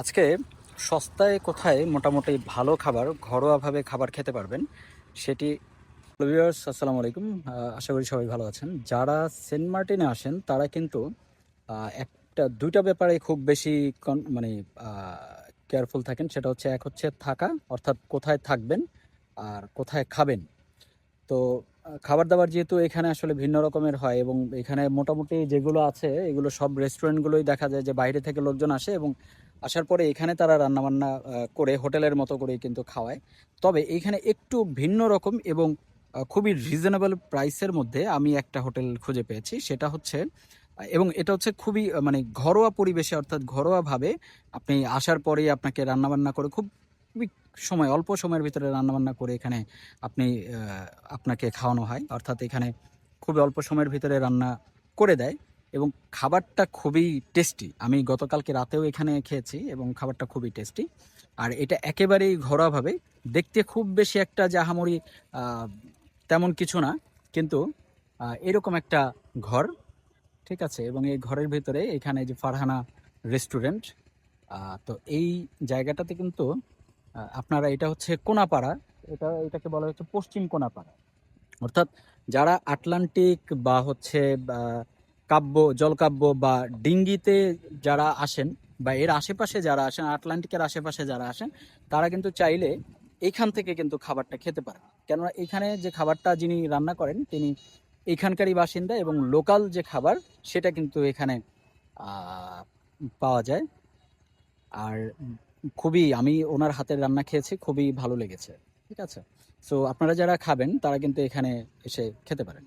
আজকে সস্তায় কোথায় মোটামুটি ভালো খাবার ঘরোয়াভাবে খাবার খেতে পারবেন সেটি। ভিউয়ার্স, আসসালামু আলাইকুম। আশা করি সবাই ভালো আছেন। যারা সেন্ট মার্টিনে আসেন তারা কিন্তু একটা দুইটা ব্যাপারে খুব বেশি মানে কেয়ারফুল থাকেন। সেটা হচ্ছে, এক হচ্ছে থাকা, অর্থাৎ কোথায় থাকবেন আর কোথায় খাবেন। তো খাবার দাবার যেহেতু এখানে আসলে ভিন্ন রকমের হয় এবং এখানে মোটামুটি যেগুলো আছে এগুলো সব রেস্টুরেন্টগুলোই দেখা যায় যে বাইরে থেকে লোকজন আসে এবং আসার পরে এখানে তারা রান্নাবান্না করে হোটেলের মতো করেই কিন্তু খাওয়ায়। তবে এইখানে একটু ভিন্ন রকম এবং খুবই রিজনেবল প্রাইসের মধ্যে আমি একটা হোটেল খুঁজে পেয়েছি। সেটা হচ্ছে এবং এটা হচ্ছে খুবই মানে ঘরোয়া পরিবেশে, অর্থাৎ ঘরোয়াভাবে আপনি আসার পরেই আপনাকে রান্নাবান্না করে খুবই অল্প সময়ের ভিতরে রান্নাবান্না করে এখানে আপনি আপনাকে খাওয়ানো হয়। অর্থাৎ এখানে খুবই অল্প সময়ের ভিতরে রান্না করে দেয় এবং খাবারটা খুবই টেস্টি। আমি গতকালকে রাতেও এখানে খেয়েছি এবং খাবারটা খুবই টেস্টি। আর এটা একেবারেই ঘরোয়াভাবে, দেখতে খুব বেশি একটা যে আহামরি আহ, তেমন কিছু না, কিন্তু এরকম একটা ঘর, ঠিক আছে। এবং এই ঘরের ভিতরে এখানে যে ফারহানা রেস্টুরেন্ট, তো এই জায়গাটাতে কিন্তু আপনারা, এটা হচ্ছে কোনাপাড়া, এটাকে বলা হচ্ছে পশ্চিম কোনাপাড়া। অর্থাৎ যারা আটলান্টিক বা হচ্ছে কাব্য জলকাব্য বা ডিঙ্গিতে যারা আসেন বা এর আশেপাশে যারা আসেন, আটলান্টিকের আশেপাশে যারা আসেন, তারা কিন্তু চাইলে এইখান থেকে কিন্তু খাবারটা খেতে পারেন। কেননা এখানে যে খাবারটা যিনি রান্না করেন তিনি এইখানকারই বাসিন্দা এবং লোকাল যে খাবার সেটা কিন্তু এখানে আহ, পাওয়া যায়। আর খুবই, আমি ওনার হাতের রান্না খেয়েছি, খুবই ভালো লেগেছে। ঠিক আছে। সো আপনারা যারা খাবেন তারা কিন্তু এখানে এসে খেতে পারেন।